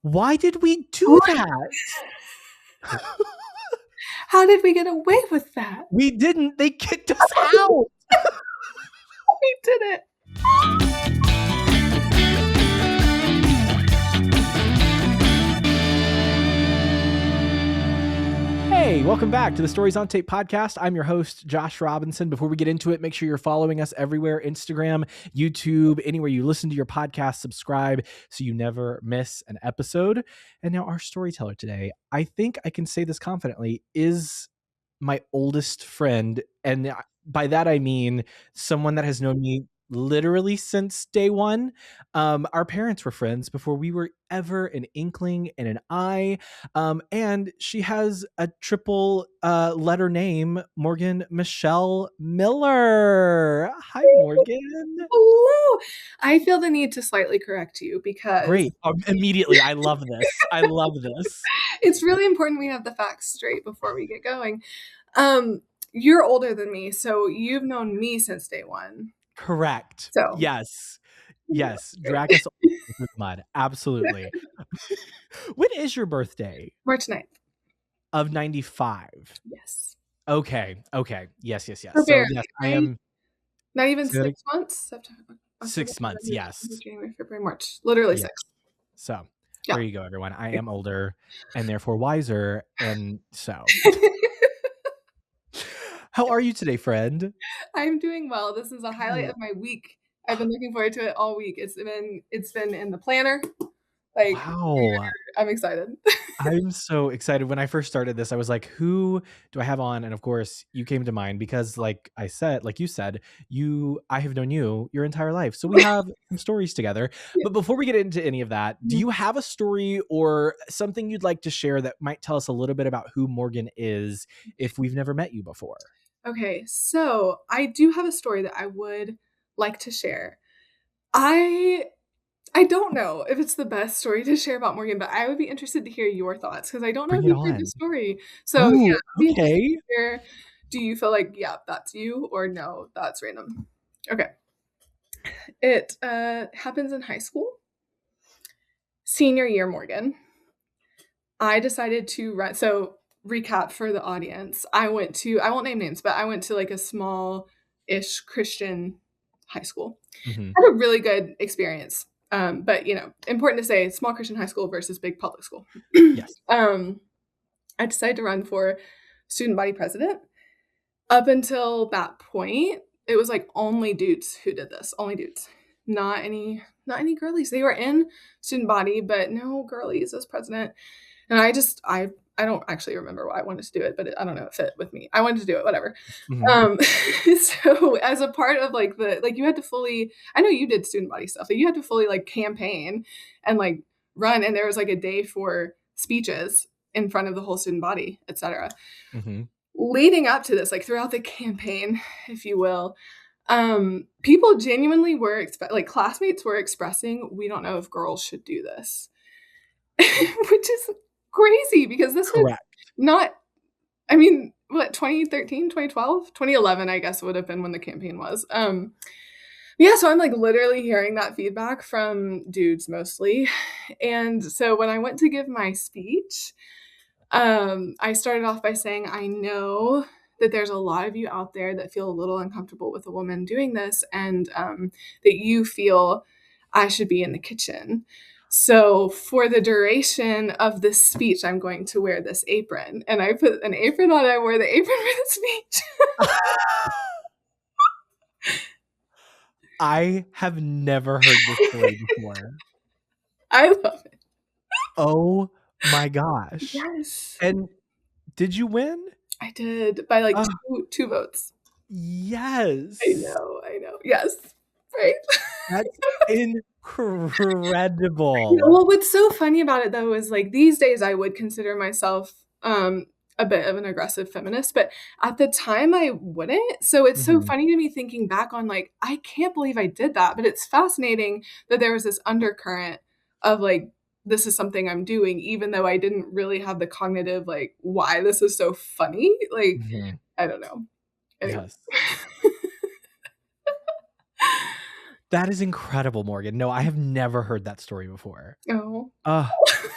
Why did we do that? How did we get away with that? We didn't. They kicked us out. We did it. Hey, welcome back to the Stories on Tape podcast. I'm your host, Josh Robinson. Before we get into it, make sure you're following us everywhere, Instagram, YouTube, anywhere you listen to your podcast, subscribe so you never miss an episode. And now our storyteller today, I think I can say this confidently, is my oldest friend. And by that, I mean someone that has known me literally since day one. Our parents were friends before we were ever an inkling and an eye. And she has a triple letter name, Morgan Michelle Miller. Hi, Morgan. Hello. I feel the need to slightly correct you because Great. Immediately. I love this. I love this. it's really important we have the facts straight before we get going. You're older than me, so you've known me since day one. Correct. So yes. Drag us through the mud. Absolutely. When is your birthday? March 9th. Of 95. Yes. Okay. Yes. So yes, I am not even 6 months. September, 6 months. Yes. January, February, March. Literally 6. So there you go, everyone. I am older and therefore wiser. And so how are you today, friend? I'm doing well. This is a highlight of my week. I've been looking forward to it all week. It's been in the planner. Like, wow. I'm excited. I'm so excited. When I first started this, I was like, who do I have on? And of course, you came to mind because like you said, I have known you your entire life. So we have some stories together. Yeah. But before we get into any of that, do you have a story or something you'd like to share that might tell us a little bit about who Morgan is if we've never met you before? Okay, so I do have a story that I would like to share. I don't know if it's the best story to share about Morgan, but I would be interested to hear your thoughts because I don't know if you've heard the story. So okay. Do you feel like, yeah, that's you, or no, that's random? Okay. It happens in high school. Senior year, Morgan. I decided to run. So recap for the audience. I won't name names, but I went to like a small-ish Christian high school. Mm-hmm. Had a really good experience. But important to say, small Christian high school versus big public school. Yes. I decided to run for student body president. Up until that point, it was like only dudes who did this. Only dudes. Not any girlies. They were in student body, but no girlies as president. And I don't actually remember why I wanted to do it, but I don't know, it fit with me. I wanted to do it, whatever. Mm-hmm. So as a part of like you had to fully, I know you did student body stuff, but you had to fully like campaign and like run. And there was like a day for speeches in front of the whole student body, etc. Mm-hmm. Leading up to this, like throughout the campaign, if you will, people genuinely were classmates were expressing, we don't know if girls should do this, which is crazy because this was not, 2013, 2012, 2011, I guess would have been when the campaign was. So I'm like literally hearing that feedback from dudes mostly. And so when I went to give my speech, I started off by saying, I know that there's a lot of you out there that feel a little uncomfortable with a woman doing this and that you feel I should be in the kitchen. So for the duration of this speech, I'm going to wear this apron. And I put an apron on. I wore the apron for the speech. I have never heard this story before. I love it. Oh my gosh. Yes. And did you win? I did by like two votes. Yes. I know. Yes. Right. That's incredible. Well, what's so funny about it though is like these days I would consider myself a bit of an aggressive feminist, but at the time I wouldn't. So it's so funny to me thinking back on like, I can't believe I did that, but it's fascinating that there was this undercurrent of like, this is something I'm doing, even though I didn't really have the cognitive, like, why this is so funny. Like, I don't know. Anyway. Yes. That is incredible, Morgan. No, I have never heard that story before. Oh. Uh,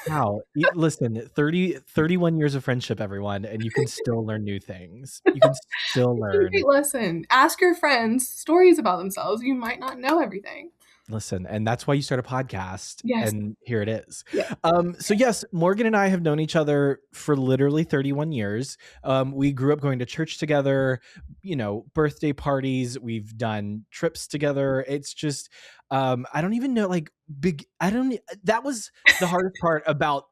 wow. Listen, 31 years of friendship, everyone, and you can still learn new things. You can still It's a learn. great lesson. Ask your friends stories about themselves. You might not know everything. Listen, and that's why you start a podcast, Yes. and here it is. Yeah. So yes, Morgan and I have known each other for literally 31 years. We grew up going to church together, birthday parties. We've done trips together. It's just, I don't even know, like that was the hardest part about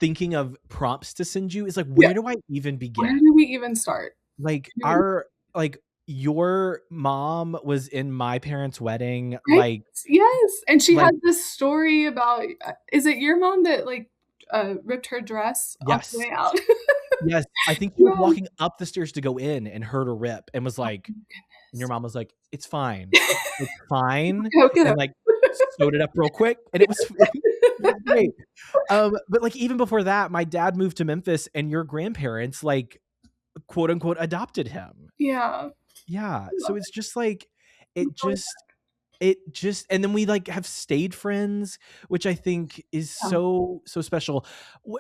thinking of prompts to send you is like, Yeah. where do I even Where begin? do we even start? Like Right? your mom was in my parents' wedding, Yes, and she like had this story about is it your mom that, like, ripped her dress on the yes. way out? Yes, I think she was Yes. walking up the stairs to go in and heard a rip and was Oh like, my and your goodness. mom was like, "It's fine. It's fine," Go get her. and, like, sewed it up real quick, and it was it was great. But, like, even before that, my dad moved to Memphis, and your grandparents, like, quote, unquote, "adopted" him. Yeah. Yeah, I so love it's just, like, it. it just and then we, like, have stayed friends, which I think is Yeah. so special. Wha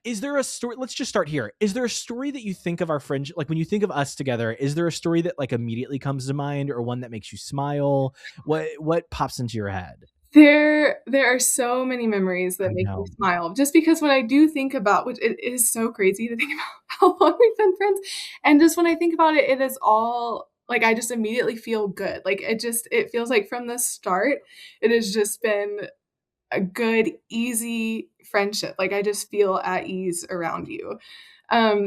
Is there a story, let's just start here. Is there a story that you think of our friendship, like, when you think of us together, is there a story that, like, immediately comes to mind or one that makes you smile? What pops into your head? There are so many memories that I make me know. smile, just because when I do think about which it is so crazy to think about how long we've been friends, and just when I think about it, it is all like, I just immediately feel good, like, it feels like from the start, it has just been a good, easy friendship, like, I just feel at ease around you.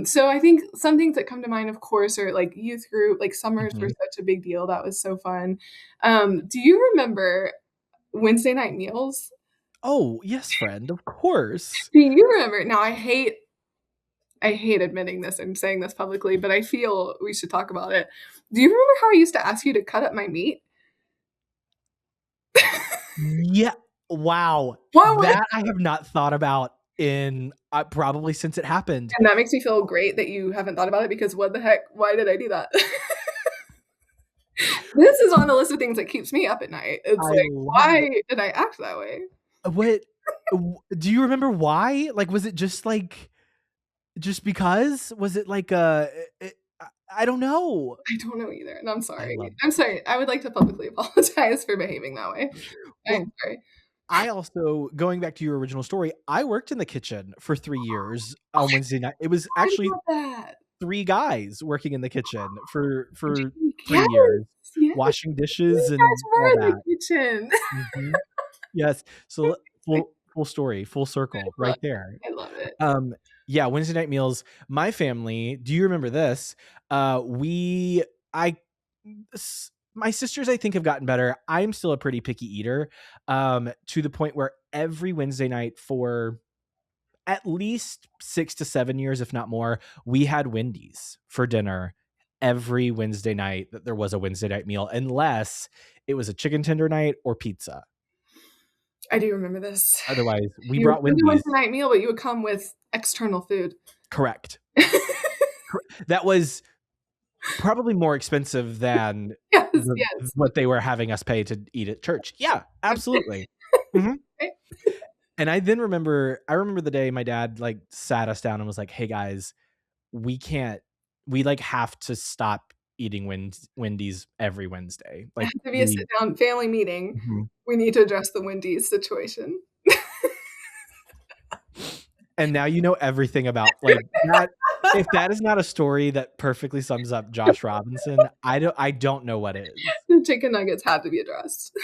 So I think some things that come to mind, of course, are, like, youth group, like, summers were Mhm. such a big deal, that was so fun. Do you remember Wednesday night meals? Oh, yes, friend, of course. Do you remember now I hate admitting this and saying this publicly, but I feel we should talk about it. Do you remember how I used to ask you to cut up my meat? Yeah. Wow. What was That I have not thought about in, probably since it happened. and that makes me feel great that you haven't thought about it because what the heck, why did I do that? This is on the list of things that keeps me up at night. It's I like, love why did I act that way? what do you remember why? Like, was it just, like, just because? Was it like I don't know. I don't know either, and I'm I sorry. love I'm sorry. I would like to publicly apologize for behaving that way. well, I'm sorry. I also, going back to your original story, I worked in the kitchen for 3 years on Wednesday night. It was I actually love that. 3 guys working in the kitchen for Yes, 3 years, yes. washing dishes You guys and were all in the that. kitchen. Mhm. Yes. So full story, full circle I love right there. I love it. Um, yeah, Wednesday night meals. My family, do you remember this? We I my sisters, I think, have gotten better. I'm still a pretty picky eater, to the point where every Wednesday night for at least 6 to 7 years, if not more, we had Wendy's for dinner every Wednesday night that there was a Wednesday night meal, unless it was a chicken tender night or pizza. I do remember this. Otherwise, we You were brought still doing Wendy's. Wednesday night meal, but you would come with external food. Correct. That was probably more expensive than Yes, yes. what they were having us pay to eat at church. Yeah, absolutely. Mhm. Right? And I remember the day my dad, like, sat us down and was like, "Hey, guys, we can't we, like, have to stop eating Wendy's every Wednesday." It Like, has to be a we sit-down family meeting. Mhm. We need to address the Wendy's situation. And now you know everything about, like, that. If that is not a story that perfectly sums up Josh Robinson, I don't know what is. The chicken nuggets had to be addressed.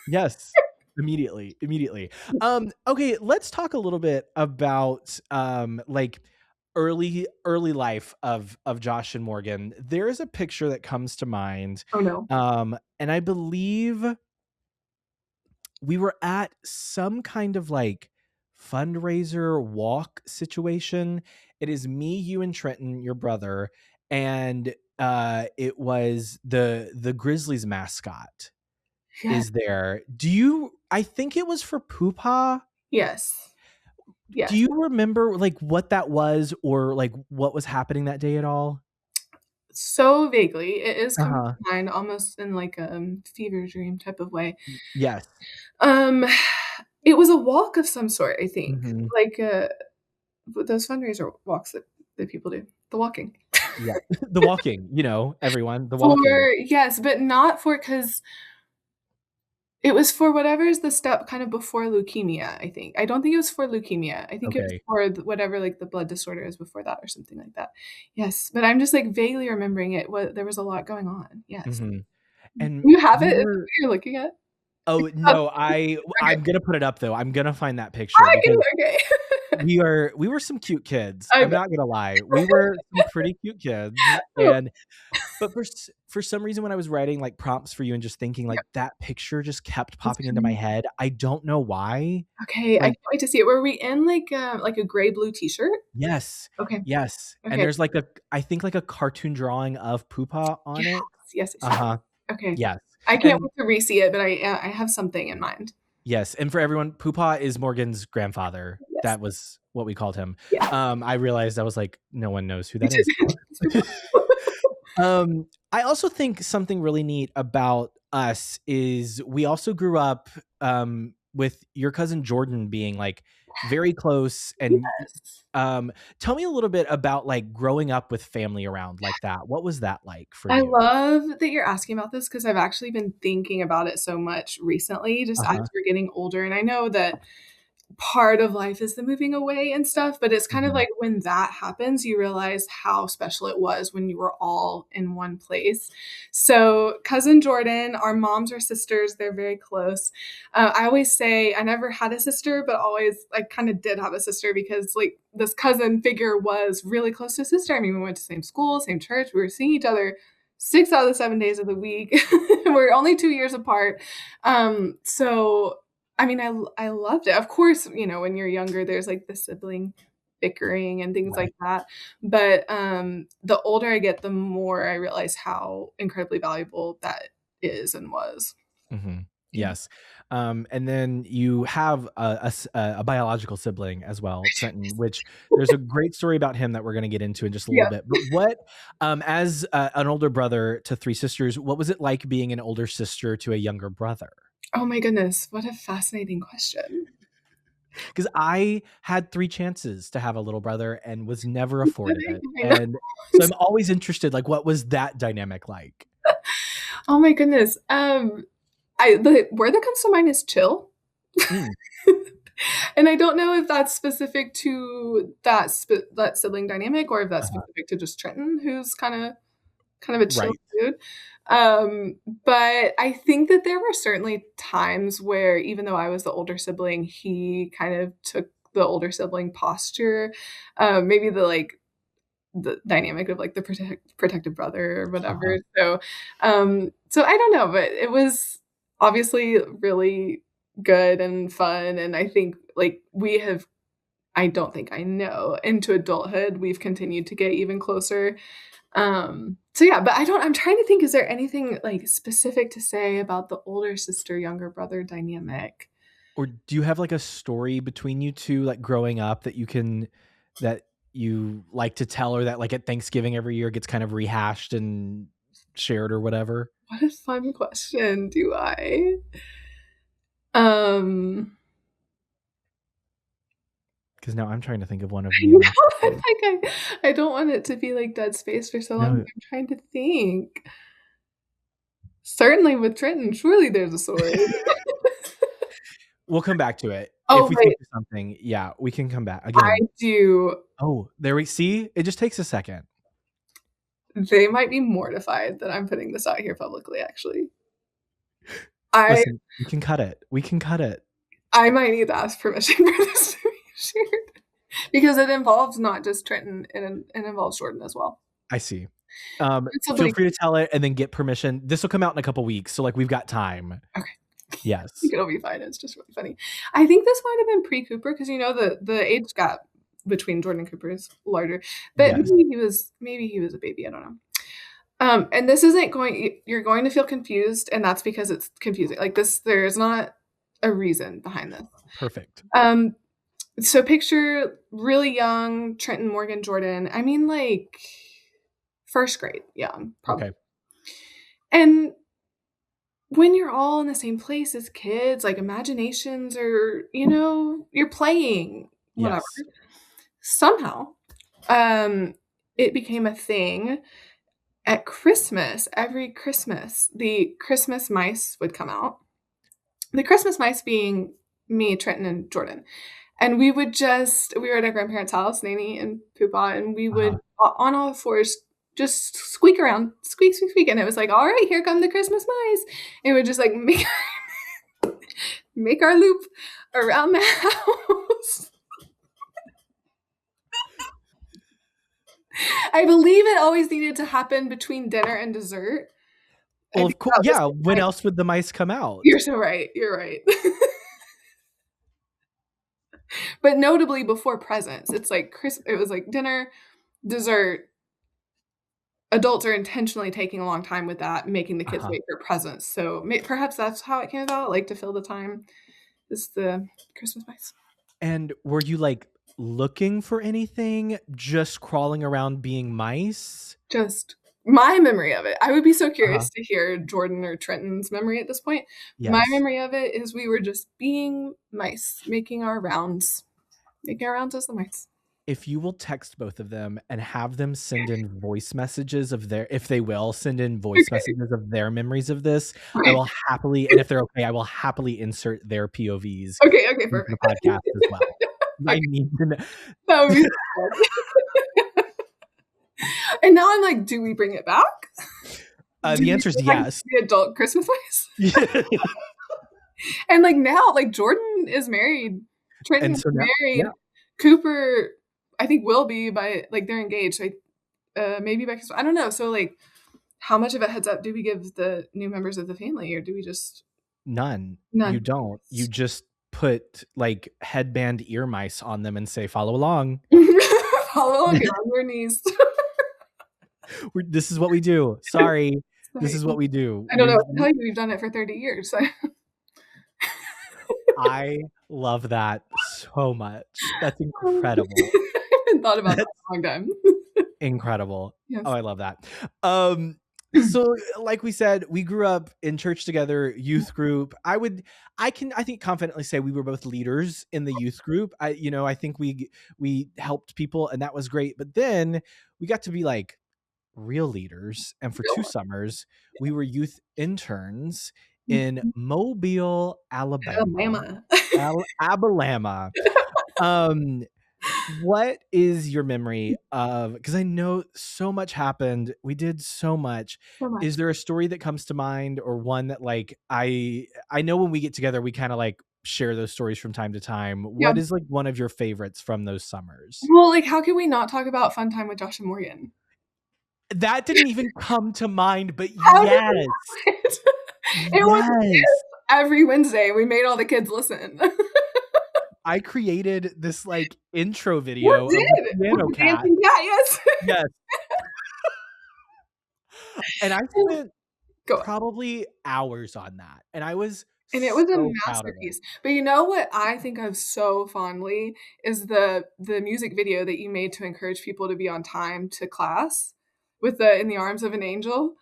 Yes. Immediately, immediately. Okay, let's talk a little bit about, like, early life of Josh and Morgan. There is a picture that comes to mind, Oh, no. and I believe we were at some kind of, like, fundraiser walk situation. It is me, you, and Trenton, your brother, and, it was the Grizzlies mascot Yes. is there. Do you I think it was for Pupa. Yes. Do Yes. you remember, like, what that was or, like, what was happening that day at all? so vaguely. It is coming Uh-huh. to mind almost in like a fever dream type of way. Yes. Um, it was a walk of some sort, I think, Mhm. like, those fundraiser walks that people do, the walking. Yeah. The walking, everyone, the walking. For yes, but not for because it was for whatever is the step kind of before leukemia, I think. I don't think it was for leukemia. I think it was Okay. for whatever, like, the blood disorder is before that or something like that. Yes, but I'm just, like, vaguely remembering it, there was a lot going on, yes. Mhm. Do And you have it? we Is that were what you're looking at? Oh, Oh, no, okay. I'm gonna put it up, though. I'm gonna find that picture because Okay. we were some cute kids. I I'm bet. not gonna lie. We were some pretty cute kids, Oh, but for some reason, when I was writing, like, prompts for you and just thinking, yeah, like, that picture just kept it's popping into my coming. head. I don't know why. Okay, I Like can't wait to see it. Were we in, like a gray blue T-shirt? yes, Okay, yes, and okay. there's, like, I think, like, a cartoon drawing of Pupa on Yes, it. yes, yes, yes. Uh-huh. Okay. Yes, I can't and wait to re-see it, but I have something in mind. yes, and for everyone, Pupa is Morgan's grandfather. Yes. That was what we called him. Yeah. I realized I was like, "No one knows who Me that too. is." I also think something really neat about us is we also grew up, with your cousin Jordan being, like, very close, and Yes. tell me a little bit about, like, growing up with family around like that. What was that like for I you? love that you're asking about this because 'cause I've actually been thinking about it so much recently, just as Uh-huh. we're getting older, and I know that part of life is the moving away and stuff, but it's kind of Mhm. like when that happens, you realize how special it was when you were all in one place. So, cousin Jordan, our moms are sisters, they're very close. I always say I never had a sister, but always I kind of did have a sister because like this cousin figure was really close to a sister. I mean, we went to the same school, same church, we were seeing each other 6 out of the 7 days of the week. We're only 2 years apart. So I mean, I loved it. Of course, when you're younger, there's, like, the sibling bickering and things Right. like that, but, the older I get, the more I realize how incredibly valuable that is and was. Mhm. Yeah. Yes. And then you have a biological sibling as well, Trenton, which there's a great story about him that we're gonna get into in just a little Yeah. bit. But what, as, an older brother to 3 sisters, what was it like being an older sister to a younger brother? Oh my goodness, what a fascinating question. Because I had 3 chances to have a little brother and was never afforded it, I know. and so I'm always interested, like, what was that dynamic like? Oh my goodness, the word that comes to mind is chill. Mm, And I don't know if that's specific to that sibling dynamic or if that's uh-huh, specific to just Trenton, who's kind of a chill right, dude. But I think that there were certainly times where even though I was the older sibling, he kind of took the older sibling posture. Maybe the dynamic of like the protective brother or uh-huh, whatever. So I don't know, but it was obviously really good and fun. And I think like we have I don't think I know into adulthood, we've continued to get even closer. So yeah, but I'm trying to think, is there anything, like, specific to say about the older sister, younger brother dynamic? or do you have, like, a story between you 2, like, growing up that you like to tell, or that, like, at Thanksgiving every year gets kind of rehashed and shared or whatever? What a fun question, do I? Um, Because now I'm trying to think of one of I me know, and my sisters. I don't want it to be, like, dead space for so long, but No, I'm trying to think. Certainly with Trenton, surely there's a story. we'll come back to it. If Oh, we think wait, of something, yeah, we can come back. I Again, do. oh, there we see? It just takes a second. They might be mortified that I'm putting this out here publicly, actually. I Listen, we can cut it. We can cut it. I might need to ask permission for this to be shared because it involves not just Trenton, it involves Jordan as well. I see. It's Feel oblique. free to tell it and then get permission. This will come out in a couple weeks, so, like, we've got time. Okay, I think Yes. it'll be fine. It's just really funny. I think this might have been pre-Cooper because the age gap between Jordan and Cooper is larger, but Yes. maybe he was a baby. I don't know. And this isn't going. You're going to feel confused, and that's because it's confusing. Like this, there is not a reason behind this. Perfect. Um, So picture really young Trenton Morgan Jordan. I mean, like First grade, yeah, probably. Okay. And when you're all in the same place as kids, like, imaginations are, you're playing, whatever. Yes. Somehow, um, it became a thing at Christmas. Every Christmas, the Christmas mice would come out. The Christmas mice being me, Trenton, and Jordan. And we were at our grandparents' house, Nanny and Poopa, and we would, Uh-huh. on all fours, just squeak around, squeak, squeak, squeak, and it was like, "All right, here come the Christmas mice." And we would just, like, make our loop around the house. I believe it always needed to happen between dinner and dessert. I Well, think of course. that was Yeah. the When time. else would the mice come out? You're so right, you're right. But notably before presents, it's like it was like dinner, dessert. Adults are intentionally taking a long time with that, making the kids Uh-huh. wait for presents, so perhaps that's how it came about, like, to fill the time is the Christmas mice. And were you like looking for anything? Just crawling around being mice? Just my memory of it. I would be so Uh-huh. curious to hear Jordan or Trenton's memory at this point. My Yes. memory of it is we were just being mice, making our rounds as the mice. If you will text both of them and have them send in voice messages of their if they will send in voice Okay, messages of their memories of this, I okay. will happily, and if they're okay, I will happily insert their POVs Okay, okay, into the perfect. podcast as well. I Okay, need to know. that would be so fun. And now I'm like, do we bring it back? Do The we answer is bring back yes. the adult Christmas mice? Yeah. And, like, now, like, Jordan is married, Trenton And is so now, yeah, married, Cooper, I think, will be by, like, they're engaged, like, maybe by Christmas, I don't know, so, like, how much of a heads up do we give the new members of the family, or do we just none. You none? don't. You just put like headband ear mice on them and say, follow along. Follow along, get on your knees. This is what we do. Sorry. This Sorry, is what we do. I don't know what to tell you, we've done it for 30 years, so I love that so much. That's incredible. I haven't thought about that That's in a long time. incredible. Oh, Yes. I love that. So like we said, we grew up in church together, youth group. I think confidently say we were both leaders in the youth group. I think we helped people and that was great. But then we got to be like real leaders. And for Real 2 one. summers, we were youth interns in Mhm. Mobile, Alabama. Alabama. Alabama. Um, what is your memory of, because I know so much happened. We did so much. So Is much. there a story that comes to mind or one that like I know when we get together we kind of like share those stories from time to time. Yeah. What is like one of your favorites from those summers? Well, like, how can we not talk about Fun Time with Josh and Morgan? That didn't even come to mind, but How did we yes. know it? It was Yes. every Wednesday, we made all the kids listen. I created this like intro You video of the did! With piano the cat. dancing cat, yes. Yes. And I spent Go on. probably hours on that, and I was And it was a so proud of it. masterpiece. But you know what I think of so fondly is the music video that you made to encourage people to be on time to class with the "In the Arms of an Angel."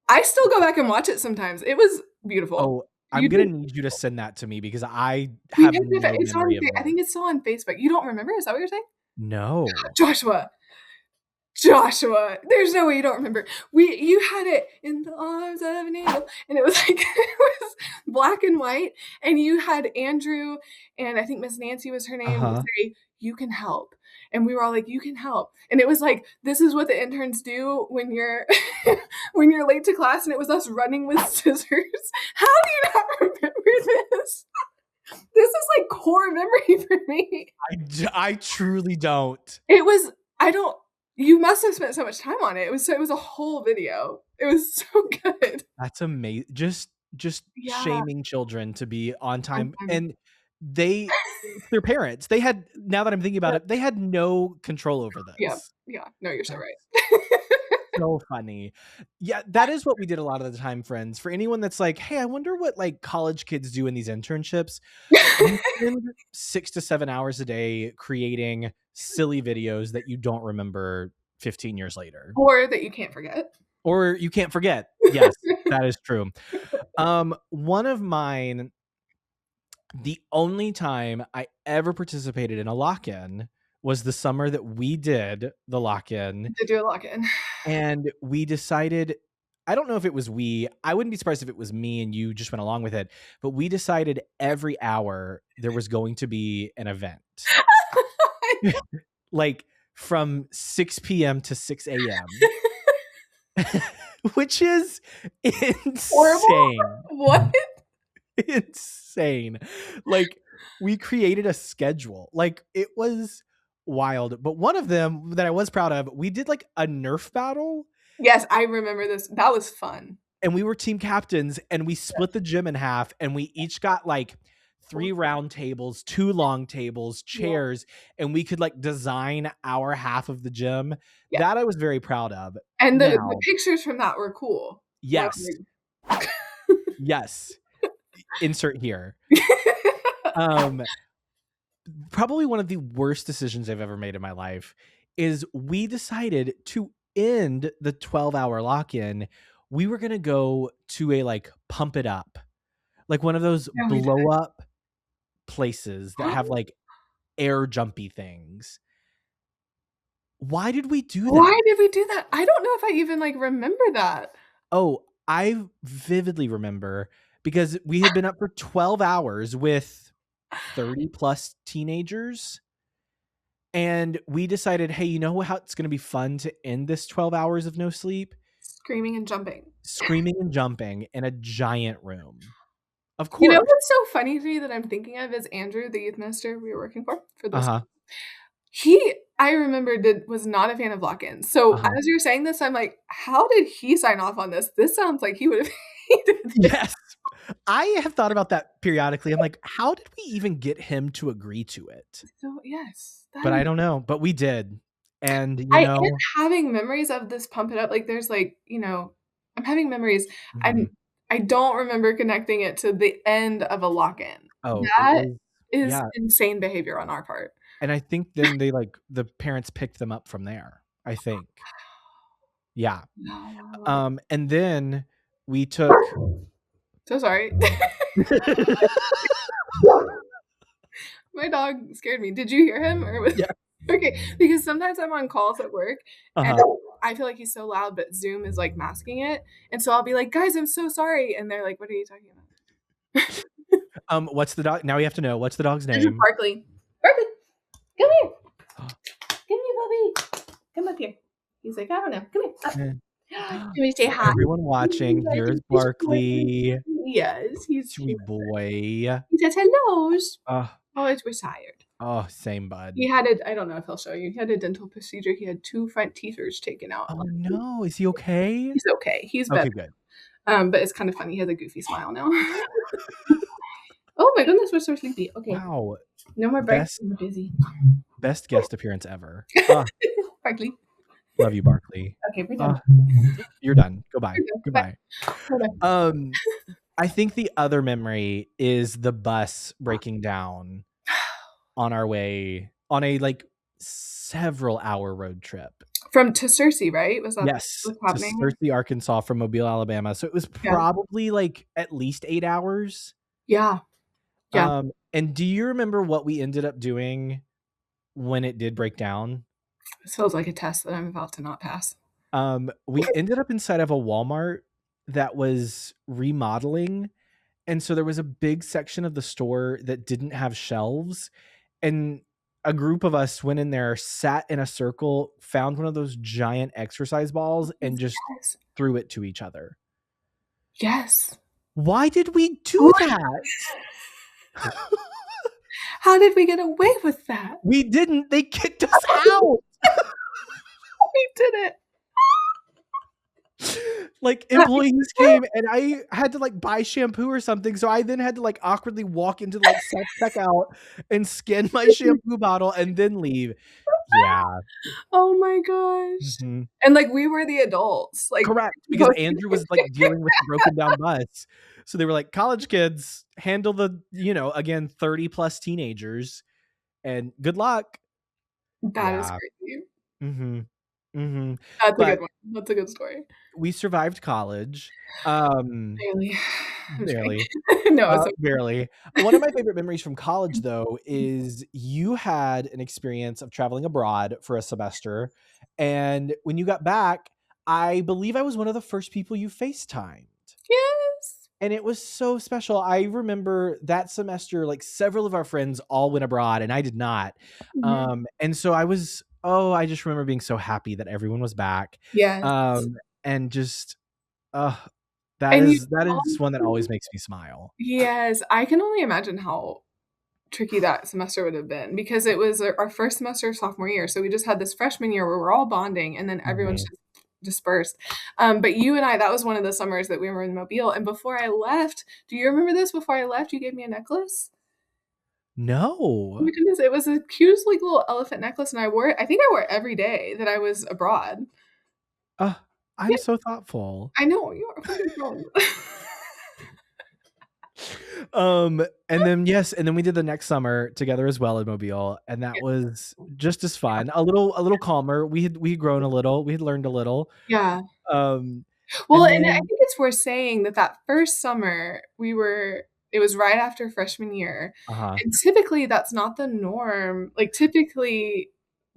I still go back and watch it sometimes. It was beautiful. Oh, I'm You gonna did need you to send that to me because I we have have to no it's on memory of I it. think it's still on Facebook. You don't remember? Is that what you're saying? No. Joshua, Joshua, there's no way you don't remember. You had it in the arms of an angel, and it was like it was black and white, and you had Andrew and I think Miss Nancy was her name would Uh-huh. say, "You can help," and we were all like, "You can help," and it was like, "This is what the interns do when you're when you're late to class," and it was us running with scissors. How do you not remember this? This is like core memory for me. I truly don't. It was I don't you must have spent so much time on it. It was a whole video. It was so good. That's amazing. Just Yeah, shaming children to be on on time, time. and they it's their parents. They had now that I'm thinking about Yep, it, they had no control over yeah, this. yeah. No, you're so That's right. so funny. Yeah, that is what we did a lot of the time, friends. For anyone that's like, "Hey, I wonder what like college kids do in these internships." You spend 6 to 7 hours a day creating silly videos that you don't remember 15 years later. Or that you can't forget. Or you can't forget. Yes, that is true. One of mine, the only time I ever participated in a lock-in was the summer that we did the lock-in. To do a lock-in. And we decided, I don't know if it was I wouldn't be surprised if it was me and you just went along with it, but we decided every hour there was going to be an event. Like from 6 p.m. to 6 a.m. Which is insane. Horrible? What? Insane. Like, we created a schedule. Like, it was wild. But one of them that I was proud of, we did like a Nerf battle. Yes, I remember this. That was fun. And we were team captains, and we split the gym in half, and we each got like 3 round tables, 2 long tables, chairs, and we could like design our half of the gym. Yeah. That I was very proud of. And the pictures from that were cool. Yes. Yes. Insert here. Probably one of the worst decisions I've ever made in my life is we decided to end the 12-hour lock-in. We were going to go to a like pump it up, like one of those blow up places that have like air jumpy things. Why did we do that? Why did we do that? I don't know if I even like remember that. Oh, I vividly remember because we had been up for 12 hours with 30 plus teenagers. And we decided, hey, you know how it's going to be fun to end this 12 hours of no sleep? Screaming and jumping. Screaming and jumping in a giant room. Of course. You know what's so funny to me that I'm thinking of is Andrew, the youth minister we were working for this. I remember, was not a fan of lock-ins. So as you're saying this, I'm like, how did he sign off on this? This sounds like he would have hated this. Yes. I have thought about that periodically. I'm like, how did we even get him to agree to it? So, yes. But I don't know. But we did. And, you I know. am having memories of this pump it up. Like, there's like, you know, I'm having memories. I don't remember connecting it to the end of a lock-in. Oh, that is insane behavior on our part. And I think then they like the parents picked them up from there, I think. Yeah. And then we took. So sorry. My dog scared me. Did you hear him? Or was okay? Because sometimes I'm on calls at work and I feel like he's so loud, but Zoom is like masking it. And so I'll be like, guys, I'm so sorry. And they're like, what are you talking about? What's the dog? Now we have to know. What's the dog's name? This is Barkley. Barkley, come here. Come here, puppy. Come up here. He's like, I don't know. Come here. Can we say hi? Everyone watching, here's Barkley. Yes, he's sweet boy. He says hellos. Oh, we're tired. Oh, same bud. He had I don't know if he'll show you. He had a dental procedure. He had 2 front teethers taken out. Oh no, is he okay? He's okay. He's better. Okay, good. But it's kind of funny. He has a goofy smile now. Oh my goodness, we're so sleepy. Okay. Wow. No more breaks. We're busy. Best guest appearance ever. Barkley. Love you, Barkley. Okay, we're done. You're done. Goodbye. Goodbye. I think the other memory is the bus breaking down on our way on a like several hour road trip. To Searcy, right? Was that what's happening? To Searcy, Arkansas from Mobile, Alabama. So it was probably like at least 8 hours. Yeah. Yeah. And do you remember what we ended up doing when it did break down? This feels like a test that I'm about to not pass. We ended up inside of a Wal-Mart that was remodeling. And so there was a big section of the store that didn't have shelves. And a group of us went in there, sat in a circle, found one of those giant exercise balls, and just threw it to each other. Yes. Why did we do that? How did we get away with that? We didn't. They kicked us out. We did it. Like employees came and I had to like buy shampoo or something. So I then had to like awkwardly walk into like self-checkout and scan my shampoo bottle and then leave. Yeah. Oh my gosh. Mm-hmm. And like we were the adults. Like correct. Because Andrew was like dealing with the broken down bus. So they were like, college kids handle the, again, 30 plus teenagers and good luck. That is crazy. Mm-hmm. Mhm. That's a But good one. That's a good story. we survived college. Um, Barely. I'm just kidding. Barely. No, it's Barely. One of my favorite memories from college, though, is you had an experience of traveling abroad for a semester, and when you got back, I believe I was one of the first people you FaceTimed, yes. and it was so special. I remember that semester, like, several of our friends all went abroad, and I did not, Mhm. and so I just remember being so happy that everyone was back, Yes. and just, uh, And you that is one that also always makes me smile. yes, I can only imagine how tricky that semester would have been because it was our first semester of sophomore year, so we just had this freshman year where we're all bonding and then everyone's Mhm. just dispersed. But you and I, that was one of the summers that we were in Mobile, and before I left, do you remember this? Before I left, you gave me a necklace? Oh No. my goodness, it was the cutest, like, little elephant necklace, and I wore it I think I wore it every day that I was abroad. Uh, Yeah, I'm so thoughtful. I know, you are no problem. And then yes, and then we did the next summer together as well in Mobile, and that was just as Yeah, fun. A little calmer. We had grown a little. We had learned a little. yeah. Um, Well, and and I then think it's worth saying that that first summer, it was right after freshman year, uh-huh. and typically, that's not the norm. Like, typically,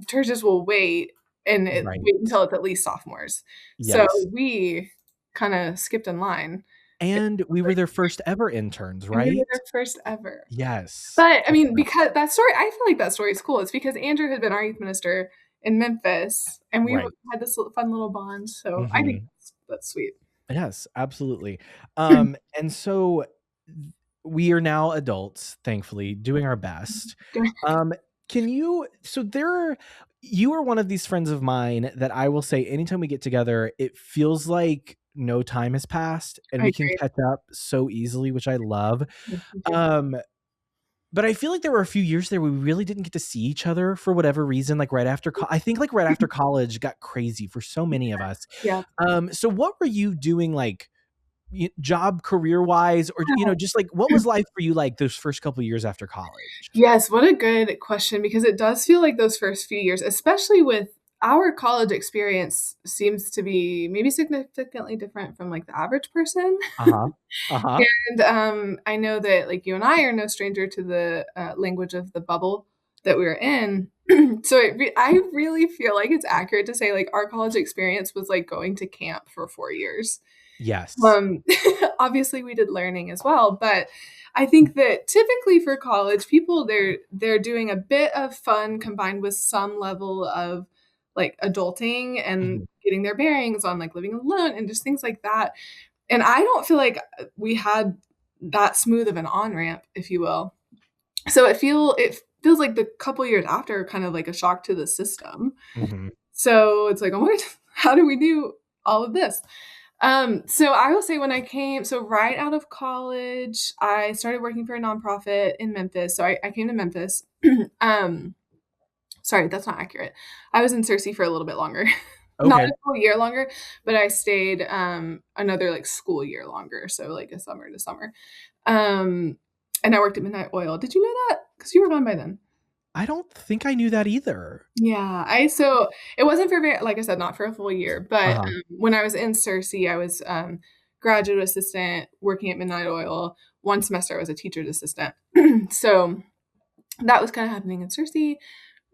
churches will Right. wait until it's at least sophomores. So, Yes. we kinda skipped in line, And we were their first ever interns, and we were right? their first ever. Yes. But, I That's mean, right. because I feel like that story is cool. It's because Andrew had been our youth minister in Memphis, and we Right. had this fun little bond, so I think Mhm. that's sweet. Yes, absolutely. And so we are now adults, thankfully, doing our best. Um, can you so there you are one of these friends of mine that I will say anytime we get together, it feels like no time has passed and I we can agree. catch up so easily, which I love. Yes, me too. Um, but I feel like there were a few years there where we really didn't get to see each other for whatever reason, like right after I think like right after college got crazy for so many of us. Yeah. So what were you doing like job career wise, or just like what was life for you like those first couple years after college? Yes, what a good question because it does feel like those first few years, especially with our college experience seems to be maybe significantly different from, like, the average person. Uh-huh. Uh-huh. And, I know that, like, you and I are no stranger to the, language of the bubble that we were in. So I really feel like it's accurate to say, like, our college experience was like going to camp for 4 years. Yes. Um, obviously we did learning as well, but I think that typically for college, people they're doing a bit of fun combined with some level of like adulting and Mhm. getting their bearings on like living alone and just things like that. And I don't feel like we had that smooth of an on-ramp, if you will. So it feels like the couple years after kind of like a shock to the system. Mhm. So it's like, oh my God, how do we do all of this? So I will say right out of college, I started working for a nonprofit in Memphis. So I came to Memphis. um, sorry, that's not accurate. I was in Searcy for a little bit longer, not Okay. a full year longer, but I stayed another like school year longer, so like a summer to summer. Um, and I worked at Midnight Oil. Did you know that? Because you were gone by then. I don't think I knew that either. Yeah, I so it wasn't for very like I said, not for a full year, but, Uh-huh. when I was in Searcy, I was, graduate assistant working at Midnight Oil. One semester, I was a teacher's assistant. So, that was kinda happening in Searcy.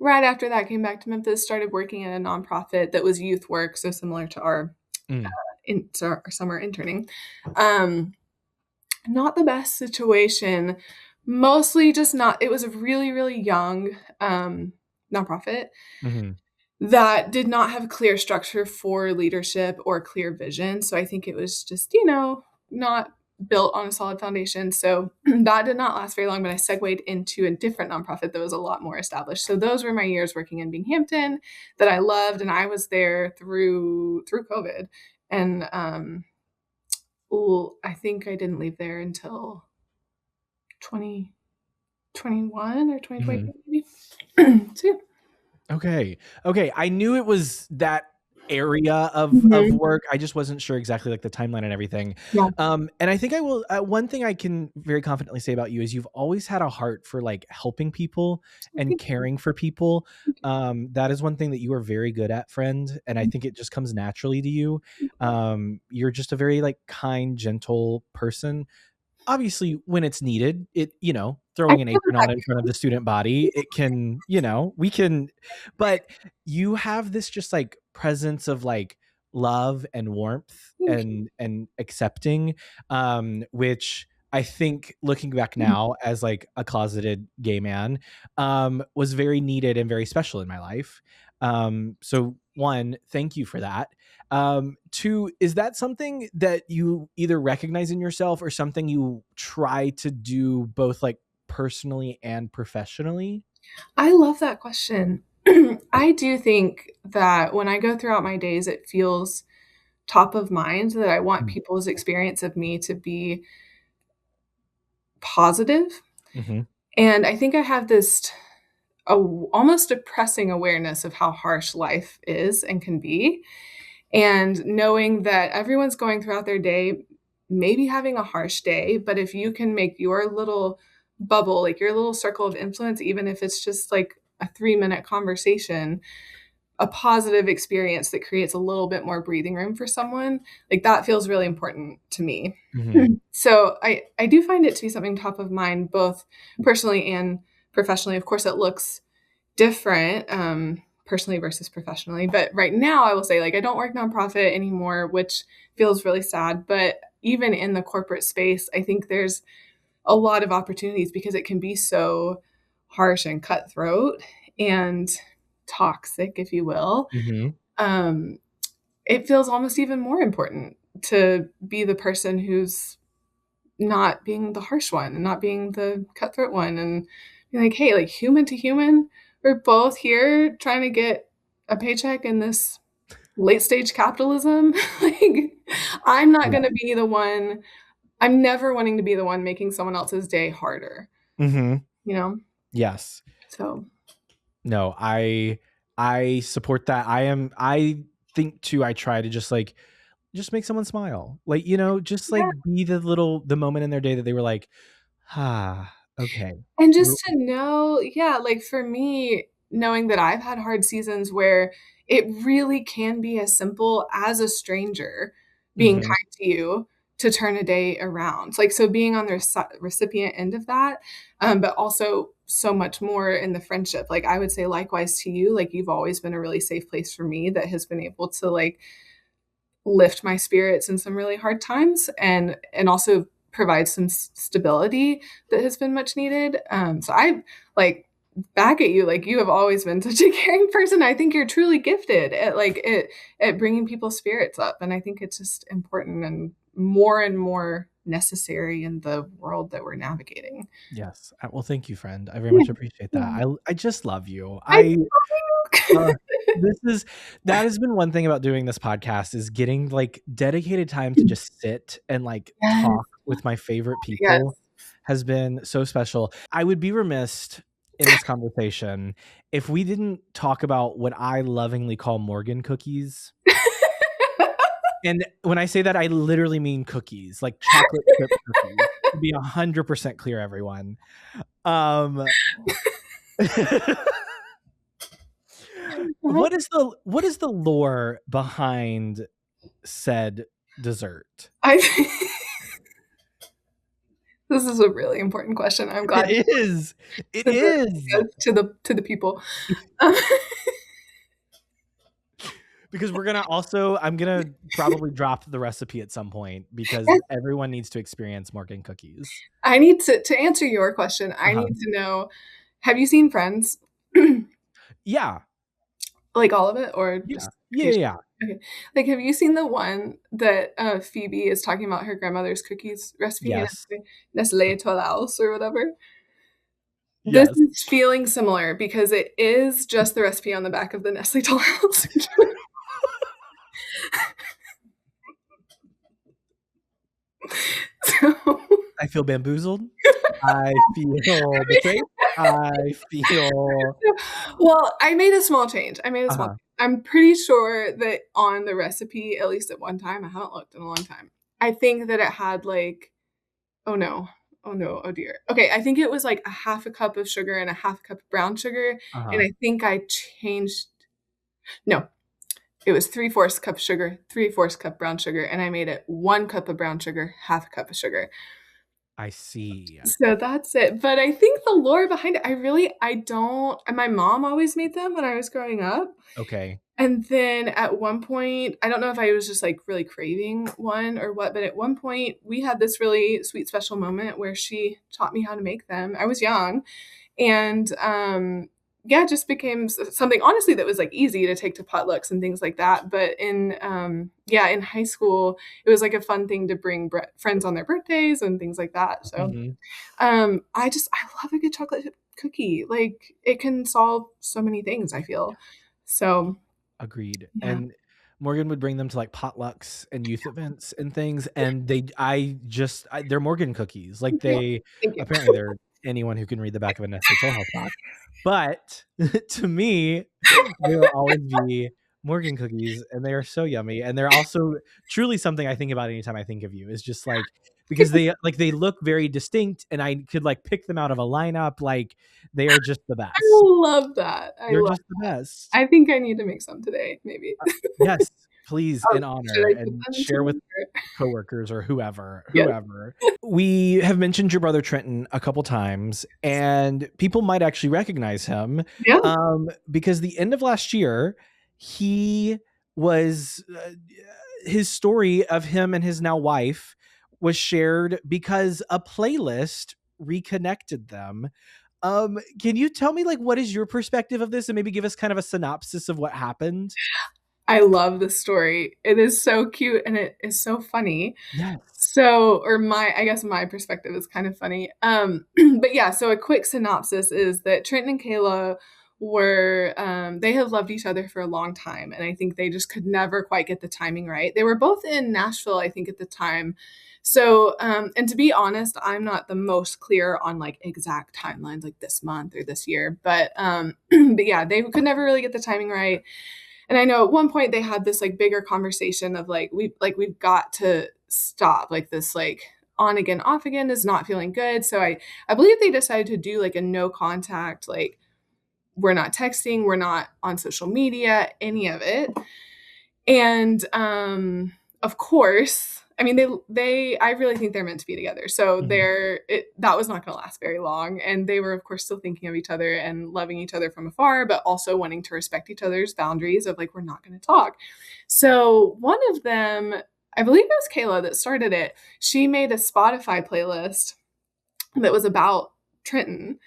Right after that, came back to Memphis, started working at a nonprofit that was youth work, so similar to Mm. our summer interning. Um, not the best situation, mostly just not it was a really, really young, nonprofit Mhm. that did not have clear structure for leadership or clear vision. So I think it was just, not built on a solid foundation. So that did not last very long, but I segued into a different nonprofit that was a lot more established. So those were my years working in Binghamton that I loved, and I was there through COVID. And I think I didn't leave there until 2021 or Mhm. 2022 maybe. So yeah. Okay. Okay, I knew it was that area of Mhm. work. I just wasn't sure exactly like the timeline and everything. Yeah. And I think I will. One thing I can very confidently say about you is you've always had a heart for like helping people and Thank caring for people. That is one thing that you are very good at, friend, and I you. think it just comes naturally to you. You're just a very like kind, gentle person. Obviously when it's needed, I throwing an feel apron on that. in front of the student body, it can, we can, but you have this just like presence of like love and warmth Thank and accepting, which I think looking back you. now as like a closeted gay man, was very needed and very special in my life. So one, thank you for that. Two, is that something that you either recognize in yourself or something you try to do both like personally and professionally? I love that question. I do think that when I go throughout my days, it feels top of mind that I want people's experience of me to be positive, Mm-hmm. and I think I have this almost depressing awareness of how harsh life is and can be, and knowing that everyone's going throughout their day, maybe having a harsh day, but if you can make your little bubble, like your little circle of influence, even if it's just like a 3-minute conversation, a positive experience that creates a little bit more breathing room for someone, like that feels really important to me. Mm-hmm. So I do find it to be something top of mind, both personally and professionally. Of course, it looks different, personally versus professionally. But right now, I will say, like, I don't work nonprofit anymore, which feels really sad. But even in the corporate space, I think there's a lot of opportunities because it can be so harsh and cutthroat and toxic, if you will. Mm-hmm. Um, it feels almost even more important to be the person who's not being the harsh one and not being the cutthroat one and be like, hey, like human to human, we're both here trying to get a paycheck in this late stage capitalism. Like, I'm not Yeah. going to be the one, I'm never wanting to be the one making someone else's day harder, Mm-hmm. you know? Yes. So, No, I support that. I think too, I try to just make someone smile. Like, just like yeah. be the moment in their day that they were like, ah, okay. And We're- just to know, yeah, like for me, knowing that I've had hard seasons where it really can be as simple as a stranger being Mhm. kind to you to turn a day around. Like, so being on the recipient end of that, but also so much more in the friendship. Like, I would say likewise to you, like, you've always been a really safe place for me that has been able to like lift my spirits in some really hard times and also provide some stability that has been much needed. So I like back at you, like you have always been such a caring person. I think you're truly gifted at at bringing people's spirits up, and I think it's just important and more necessary in the world that we're navigating. Yes. Well, thank you, friend. I very Yeah. much appreciate that. I just love you. I Uh, this is that has been one thing about doing this podcast is getting like dedicated time to just sit and like yes, talk with my favorite yes. people has been so special. I would be remiss in this conversation if we didn't talk about what I lovingly call Morgan cookies. And when I say that, I literally mean cookies, like chocolate chip cookies. To be 100% clear, everyone. Um, Uh-huh. what is the lore behind said dessert? I This is a really important question. I'm glad It is. It to is. to the people. Because I'm gonna probably drop the recipe at some point because everyone needs to experience Morgan cookies. I need to answer your question, I Uh-huh. need to know, have you seen Friends? Yeah. Like, all of it or Yeah. just Yeah. occasionally? Yeah. Okay. Like, have you seen the one that, Phoebe is talking about her grandmother's cookies recipe, and Yes. it's like Nestlé Tollhouse or whatever? This Yes. is feeling similar because it is just the recipe on the back of the Nestlé Tollhouse. So I feel bamboozled. I feel betrayed. I feel well, I made a small change. I made a small uh-huh. I'm pretty sure that on the recipe, at least at one time, I haven't looked in a long time, I think that it had like, oh no, oh no, oh dear. Okay, I think it was like a half a cup of sugar and a half a cup of brown sugar. And Uh-huh. I think I changed, no, it was 3/4 cup sugar, 3/4 cup brown sugar. And I made it 1 cup of brown sugar, half a cup of sugar. I see. So that's it. But I think the lore behind it, I don't, and my mom always made them when I was growing up. Okay. And then at one point, I don't know if I was just like really craving one or what, but at one point we had this really sweet special moment where she taught me how to make them. I was young and yeah, it just became something honestly that was like easy to take to potlucks and things like that. But in yeah, in high school, it was like a fun thing to bring friends on their birthdays and things like that. So Mhm. I love a good chocolate chip cookie. Like it can solve so many things, I feel. So Agreed. yeah. And Morgan would bring them to like potlucks and youth events and things. And they're Morgan cookies. Like Thank you. they, Thank you. apparently they're anyone who can read the back of a Nestle Toll House box. But to me, they will always be Morgan cookies and they are so yummy. And they're also truly something I think about anytime I think of you is just like, because they look very distinct and I could like pick them out of a lineup. Like they are just the I best. love that. They're just the best. I think I need to make some today, maybe. Yes, please, in Should honor, I put and them share with together? coworkers or whoever, Yes. whoever. We have mentioned your brother Trenton a couple times, and people might actually recognize him, Yeah. because the end of last year, he was his story of him and his now wife was shared because a playlist reconnected them. Can you tell me like what is your perspective of this and maybe give us kind of a synopsis of what happened? I love this story. It is so cute and it is so funny. Yes. So, or I guess my perspective is kind of funny. But yeah, so a quick synopsis is that Trenton and Kayla were, they have loved each other for a long time. And I think they just could never quite get the timing right. They were both in Nashville, I think, at the time. So, and to be honest, I'm not the most clear on like exact timelines, like this month or this year, but yeah, they could never really get the timing right. And I know at one point they had this like bigger conversation of we've got to stop like this like on again off again is not feeling good. So I believe they decided to do like a no contact, like we're not texting, we're not on social media, any of it. And of course, I mean they I really think they're meant to be together. So Mhm. that was not going to last very long, and they were of course still thinking of each other and loving each other from afar, but also wanting to respect each other's boundaries of like we're not going to talk. So one of them, I believe it was Kayla that started it. She made a Spotify playlist that was about Trenton,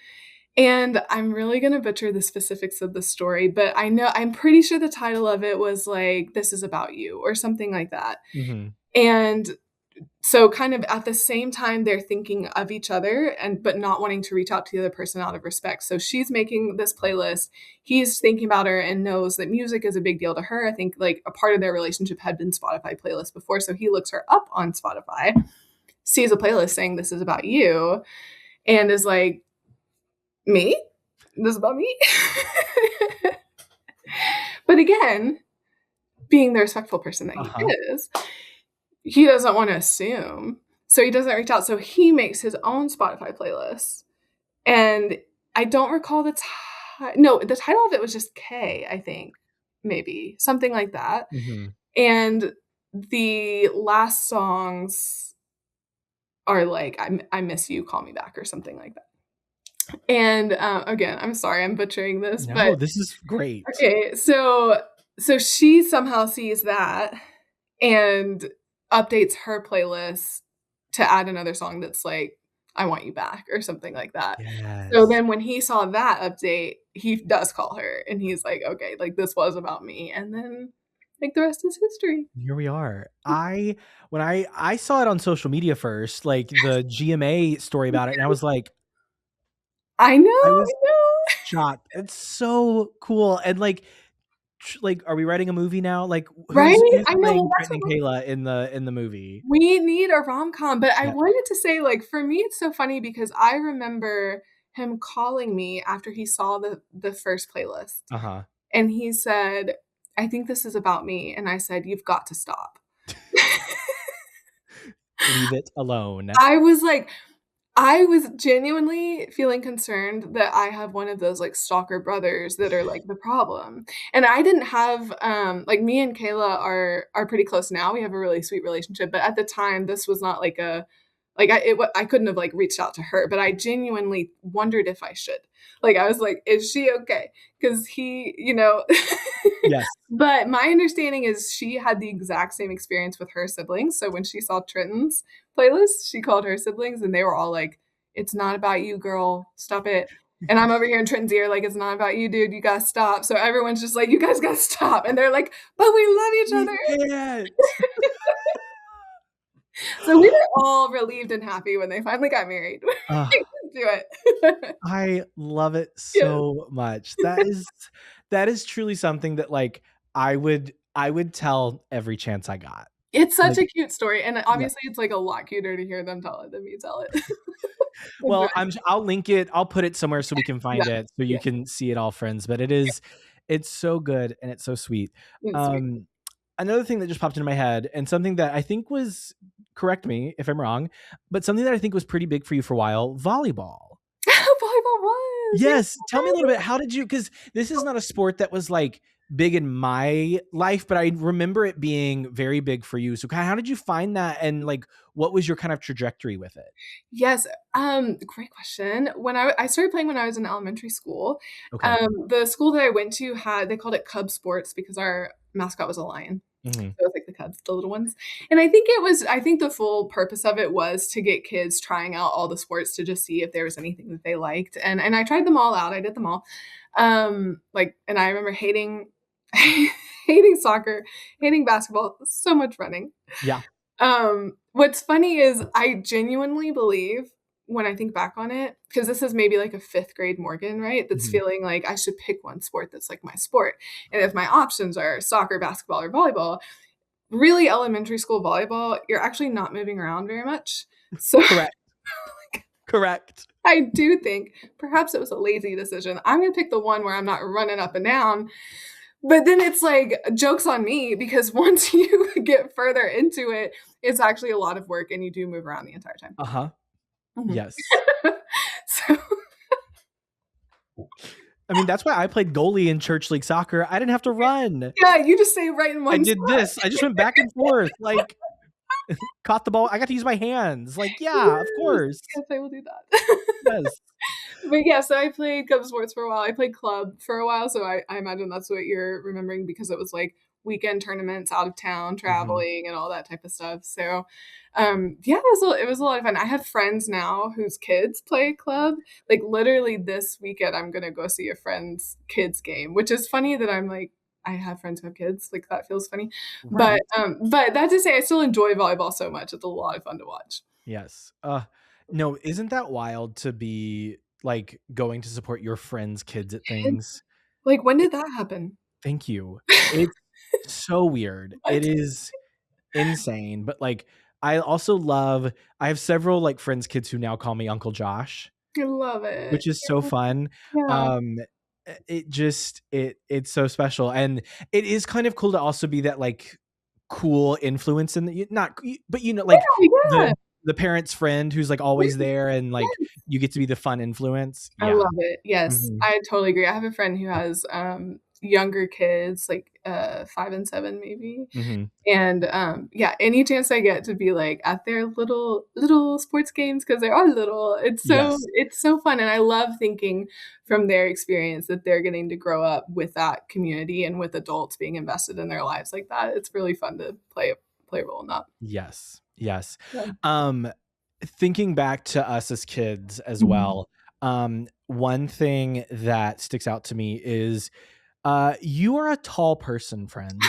and I'm really gonna butcher the specifics of the story, but I'm pretty sure the title of it was like, "This is about you," or something like that. Mhm. And so kind of at the same time, they're thinking of each other but not wanting to reach out to the other person out of respect. So she's making this playlist. He's thinking about her and knows that music is a big deal to her. I think like a part of their relationship had been Spotify playlists before. So he looks her up on Spotify, sees a playlist saying, "This is about you," and is like, "Me? This is about me?" But again, being the respectful person that he Uh-huh. is, he doesn't want to assume. So he doesn't reach out. So he makes his own Spotify playlist. And I don't recall no, the title of it was just K, I think. Maybe. Something like that. Mhm. And the last songs are like I miss you, call me back or something like that. And again, I'm sorry I'm butchering this, but No, this is great. okay, so she somehow sees that and updates her playlist to add another song that's like, "I Want You Back," or something like that. So Yes. then when he saw that update, he does call her and he's like, "Okay, like this was about me." And then like the rest is history. Here we are. When I saw it on social media first, like the GMA story about it, and I was like, I know, I I was know. shocked. It's so cool. And like, are we writing a movie now? Like, Right? who's I know, well, playing that's Trenton and what Kayla in the movie? we need a rom-com, but I Yeah. wanted to say, like, for me, it's so funny because I remember him calling me after he saw the first playlist, Uh-huh. and he said I think this is about me. And I said, you've got to stop. Leave it alone. I was like, I was genuinely feeling concerned that I have one of those, like, stalker brothers that are, like, the problem, and I didn't have, like, me and Kayla are pretty close now, we have a really sweet relationship, but at the time, this was not like a like, I couldn't have, like, reached out to her, but I genuinely wondered if I should. Like, I was like, "Is she okay?" 'Cause he, Yes. but my understanding is she had the exact same experience with her siblings, so when she saw Trenton's playlist, she called her siblings, and they were all like, "It's not about you, girl. Stop it." And I'm over here in Trenton's ear like, "It's not about you, dude. You gotta stop." So everyone's just like, "You guys gotta stop." And they're like, "But we love each We other." can't. So we were all relieved and happy when they finally got married. Ugh. Do it. I love it Yes. so much. That is truly something that, like, I would tell every chance I got. It's such Like, a cute story, and yeah. obviously, it's, like, a lot cuter to hear them tell it than me tell it. Well, But I'll link it. I'll put it somewhere so we can yeah, find it so you yeah, can see it all, friends, but yeah, it's so good and it's so sweet. it's sweet. Um, Another thing that just popped into my head and something that I think was, correct me if I'm wrong, but something that I think was pretty big for you for a while, volleyball. Volleyball was, yeah. Yes, tell me a little bit, how did you, because this is not a sport that was, like, big in my life, but I remember it being very big for you, so kinda how did you find that, and, like, what was your kind of trajectory with it? Yes, great question. When I started playing when I was in elementary school. Okay. The school that I went to had they called it Cub Sports because our mascot was a lion. Mhm. So it was like the Cubs, the little ones. And I think the full purpose of it was to get kids trying out all the sports to just see if there was anything that they liked. And I tried them all out. I did them all. Like and I remember hating hating soccer, hating basketball, so much running. Yeah. What's funny is I genuinely believe when I think back on it, because this is maybe like a 5th grade Morgan, right? That's Mhm. feeling like I should pick one sport that's like my sport. And if my options are soccer, basketball, or volleyball, really elementary school volleyball, you're actually not moving around very much. So Correct, correct. I do think perhaps it was a lazy decision. I'm gonna pick the one where I'm not running up and down. But then it's like, joke's on me because once you get further into it, it's actually a lot of work and you do move around the entire time. Uh-huh. Mhm. Yes. So I mean, that's why I played goalie in church league soccer. I didn't have to run. yeah, you just stay right in I one did spot. this. I just went back and forth, like, caught the ball. I got to use my hands. Like, yeah, of Yes, course. yes, I will do that. Yes. But yeah, so I played club sports for a while. I played club for a while, so I imagine that's what you're remembering because it was like weekend tournaments, out of town, Mhm. traveling, and all that type of stuff. So, yeah, it was a lot of fun. I have friends now whose kids play club. Like literally this weekend, I'm gonna go see a friend's kids game, which is funny that I'm like, I have friends who have kids. Like that feels funny, Right. but that to say, I still enjoy volleyball so much. It's a lot of fun to watch. Yes. No, isn't that wild to be, like, going to support your friends' kids at things? Like when It did that happen? Thank you. It's so weird. It What? is insane, but, like, I have several, like, friends' kids who now call me Uncle Josh, I love it. which is so fun. Yeah. Um, it just it's so special, and it is kind of cool to also be that, like, cool influence in the not but, like, Yeah, yeah. the parent's friend who's, like, always Yes, there and, like, yes. you get to be the fun influence. I Yeah. love it. Yes, Mhm. I totally agree. I have a friend who has, younger kids, like, 5 and 7 maybe, Mhm. and, yeah, any chance I get to be, like, at their little sports games because they are little, Yes. it's so fun, and I love thinking from their experience that they're getting to grow up with that community and with adults being invested in their lives like that. It's really fun to play a role in that. Yes. Yes. Yeah. Um, Thinking back to us as kids as Mhm. well, one thing that sticks out to me is, you are a tall person, friend.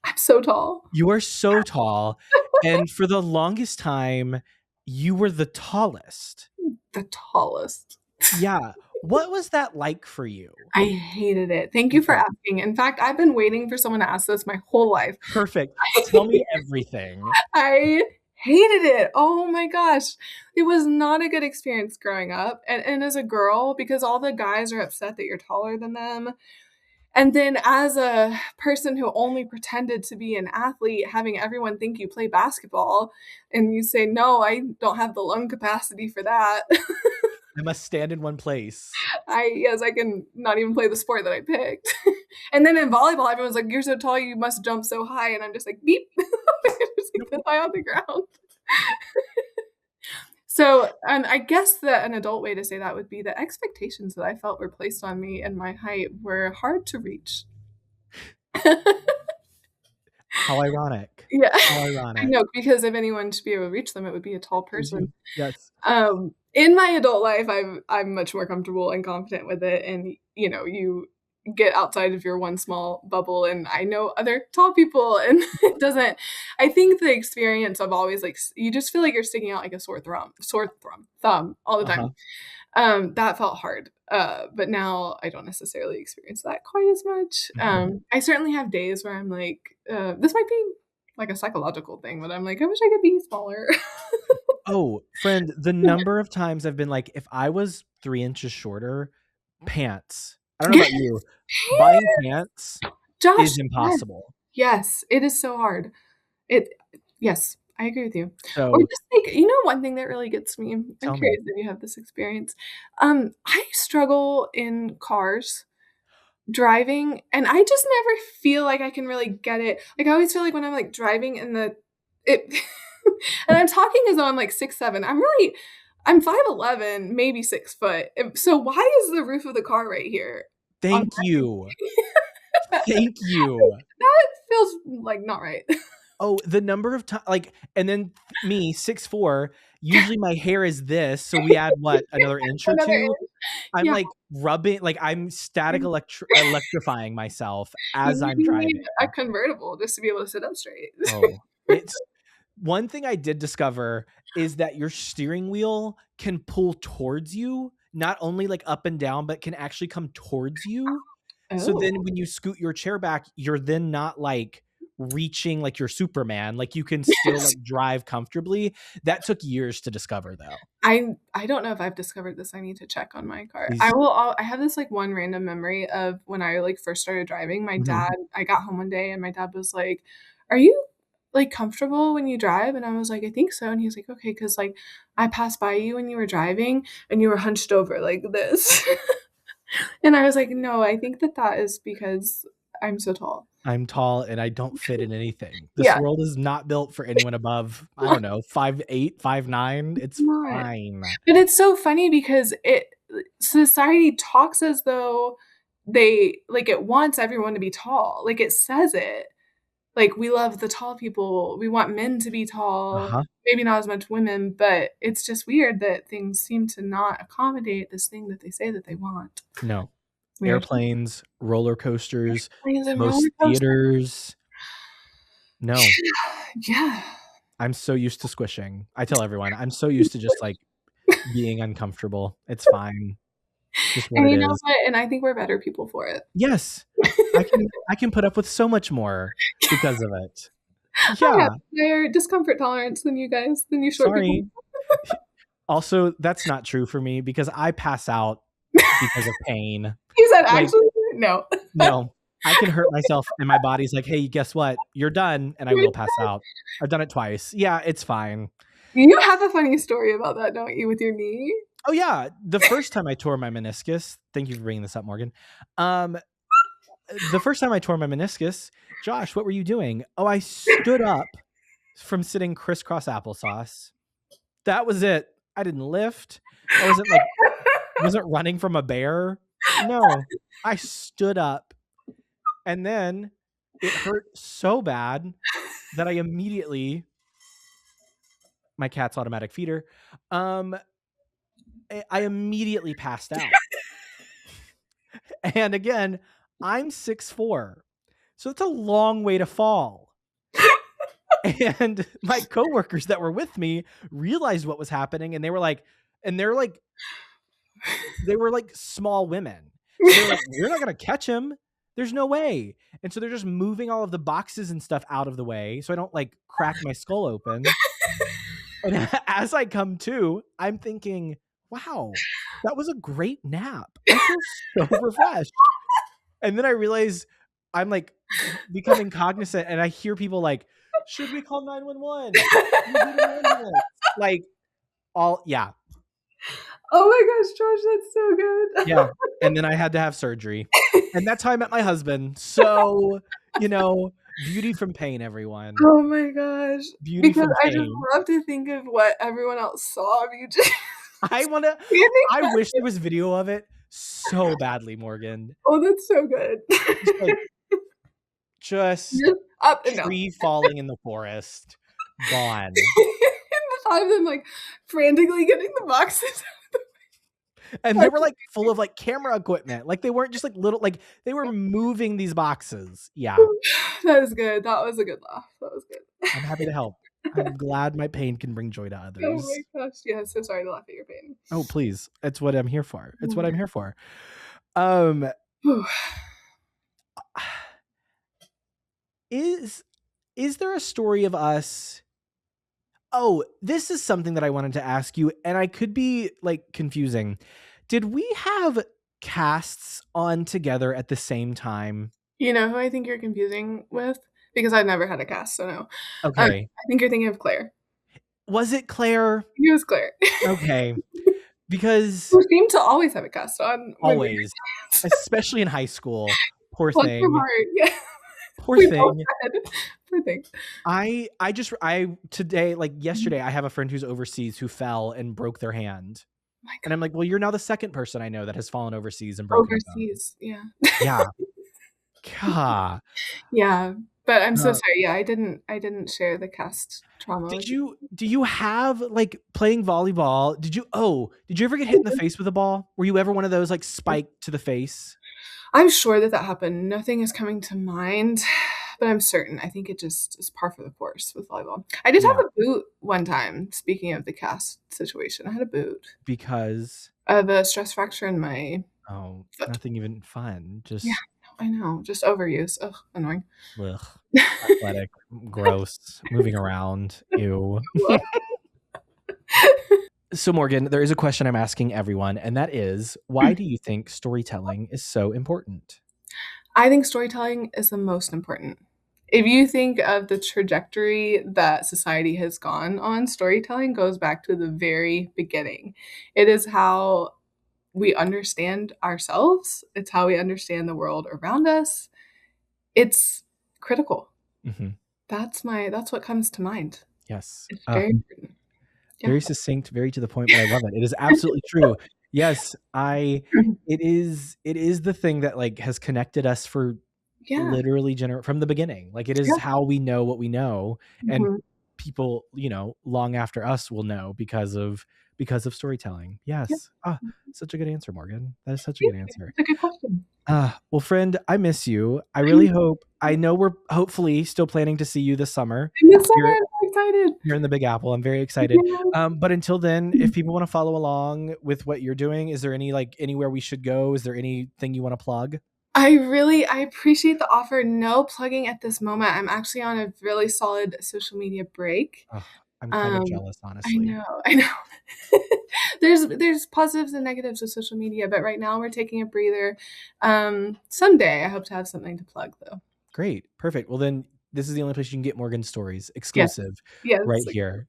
I'm so tall. You are so tall, and for the longest time, you were the tallest. The tallest. Yeah. What was that like for you? I hated it. Thank you for Okay, asking. In fact, I've been waiting for someone to ask this my whole life. perfect. Tell me everything. I hated it. Oh my gosh. It was not a good experience growing up and as a girl because all the guys are upset that you're taller than them. And then as a person who only pretended to be an athlete, having everyone think you play basketball and you say, "No, I don't have the lung capacity for that." I must stand in one place. I can not even play the sport that I picked. And then in volleyball, everyone's like, "You're so tall, you must jump so high." And I'm just like, "Beep." Just like this high on the ground. So, I guess that an adult way to say that would be the expectations that I felt were placed on me and my height were hard to reach. How ironic. Yeah. How I ironic. know, because if anyone should be able to reach them, it would be a tall It was person. you. Yes. In my adult life, I'm much more comfortable and confident with it, and, you know, you get outside of your one small bubble, and I know other tall people, and it doesn't I think the experience of always, like, you just feel like you're sticking out like a thumb all the Uh-huh. time. That felt hard, but now I don't necessarily experience that quite as much. Mhm. I certainly have days where I'm like, this might be like a psychological thing, but I'm like, "I wish I could be smaller." Oh, friend, the number of times I've been like, if I was 3 inches shorter, pants. I don't know about you. Buying pants Josh, is yes. impossible. Yes, it is so hard. It yes, I agree with you. Or So, just like, you know, one thing that really gets me, I'm tell me. curious if you have this experience. I struggle in cars driving, and I just never feel like I can really get it. Like, I always feel like when I'm, like, driving in the it and I'm talking as though I'm, like, 6'7". I'm 5'11", maybe 6 foot. So why is the roof of the car right here on Thank you. Thank you. that feels, like, not right. Oh, the number of like, and then me, 6'4", usually my hair is this, so we add what, another inch or Another 2? inch. I'm, Yeah. like, rubbing like, I'm static electrifying myself You as I'm maybe need driving. a convertible just to be able to sit up straight. Oh, it's one thing I did discover is that your steering wheel can pull towards you, not only, like, up and down, but can actually come towards you. So then Oh. when you scoot your chair back, you're then not, like, reaching like you're Superman, like, you can still, Yes. like, drive comfortably. That took years to discover, though. I don't know if I've discovered this, I need to check on my car. These I have this, like, one random memory of when I, like, first started driving, Mhm. I got home one day and my dad was like, "Are you, like, comfortable when you drive?" And I was like, "I think so." And he's like, "Okay, 'cause, like, I passed by you when you were driving and you were hunched over like this." And I was like, "No, I think that that is because I'm so tall." I'm tall and I don't fit in anything. This Yeah. world is not built for anyone above, I don't know, 5'8", 5'9". It's It's not. fine. But it's so funny because it society talks as though they like, it wants everyone to be tall, like, it says it. Like, "We love the tall people, we want men to be tall," Uh-huh. maybe not as much women, but it's just weird that things seem to not accommodate this thing that they say that they want. No. Weird. Airplanes, roller coasters, Planes and roller most coasters. theaters. No. Yeah. I'm so used to squishing. I tell everyone, I'm so used to just, like, being uncomfortable. It's fine. Just what And it you know is. what? And I think we're better people for it. Yes. I can put up with so much more because of it. I have Yeah. higher discomfort tolerance than you guys, than you short people. Sorry. Also, that's not true for me because I pass out because of pain. You said Like, actually? No. no, I can hurt myself and my body's like, "Hey, guess what? You're done," and I will pass out. I've done it twice. Yeah, it's fine. You have a funny story about that, don't you, with your knee? Oh, yeah, the first time I tore my meniscus, thank you for bringing this up, Morgan. Um, the first time I tore my meniscus, Josh, what were you doing? Oh, I stood up from sitting crisscross applesauce. That was it. I didn't lift. I wasn't running from a bear. No, I stood up, and then it hurt so bad that I immediately my cat's automatic feeder, um, I immediately passed out. And again, I'm 6'4", so it's a long way to fall. And my coworkers that were with me realized what was happening, and they were like small women. So they're like, "We're not gonna catch him. There's no way." And so they're just moving all of the boxes and stuff out of the way so I don't like crack my skull open. And as I come to, I'm thinking, wow, that was a great nap. I feel so refreshed. And then I realize I'm like becoming cognizant, and I hear people like, should we call 911? Should we get an ambulance? Like yeah. Oh my gosh, Josh, that's so good. Yeah. And then I had to have surgery. And that's how I met my husband. So, beauty from pain, everyone. Oh my gosh. Beauty Because from I just pain. love to think of what everyone else saw of you just I standing wish there was video of it so badly, Morgan. Oh, that's so good. Just like, just up and down. tree falling in the forest. Gone. And the thought of them like frantically getting the boxes. And they were like full of like camera equipment. Like they weren't just like little, like they were moving these boxes. Yeah. That was good. That was a good laugh. That was good. I'm happy to help. I'm glad my pain can bring joy to others. Oh my gosh. Yeah, so sorry to laugh at your pain. Oh, please. It's what I'm here for. It's what I'm here for. Is there a story of us? Oh, this is something that I wanted to ask you, and I could be like confusing. Did we have casts on together at the same time? You know who I think you're confusing with? Because I've never had a cast, so no. Okay. I think you're thinking of Claire. Was it Claire? It was Claire. Okay. Because we seem to always have a cast on. Always. Especially in high school. Poor Bless thing. your heart. Yeah. Poor thing. Poor thing. Today, like yesterday, I have a friend who's overseas who fell and broke their hand. And I'm like, well, you're now the second person I know that has fallen overseas and broken overseas. Yeah. Yeah. God. Yeah. But I'm so sorry. Yeah, I didn't share the cast trauma. Do you have like playing volleyball? Did you ever get hit in the face with a ball? Were you ever one of those like spiked to the face? I'm sure that happened. Nothing is coming to mind, but I'm certain. I think it just is par for the course with volleyball. I did have a boot one time. Speaking of the cast situation, I had a boot because of a stress fracture in my foot. Nothing even fun. Just I know, just overuse. Ugh, annoying. Ugh. Athletic, gross, moving around. Ew. So Morgan, there is a question I'm asking everyone, and that is, why do you think storytelling is so important? I think storytelling is the most important. If you think of the trajectory that society has gone on, storytelling goes back to the very beginning. It is how we understand ourselves. It's how we understand the world around us. It's critical. Mm-hmm. That's what comes to mind. Yes. It's very important. Yeah. Very succinct, very to the point, but I love it. It is absolutely true. Yes, it is the thing that like has connected us for literally from the beginning. Like it is how we know what we know, and people, long after us will know because of storytelling. Yes. Such a good answer, Morgan. That is such a good answer. That's a good question. Well, friend, I miss you. I know we're hopefully still planning to see you this summer. This summer, I'm excited. You're in the Big Apple. I'm very excited. Yeah. But until then, if people want to follow along with what you're doing, is there anywhere we should go? Is there anything you want to plug? I appreciate the offer. No plugging at this moment. I'm actually on a really solid social media break. Oh, I'm kind of jealous, honestly. I know. There's positives and negatives of social media, but right now we're taking a breather. Someday I hope to have something to plug, though. Great. Perfect. Well, then this is the only place you can get Morgan's stories exclusive right here.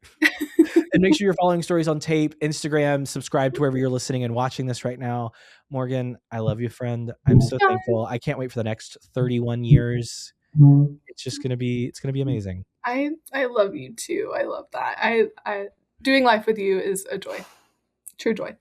And make sure you're following Stories on Tape, Instagram, subscribe to wherever you're listening and watching this right now. Morgan, I love you, friend. I'm so thankful. I can't wait for the next 31 years. It's going to be amazing. I love you too. I love that. I doing life with you is a joy. True joy.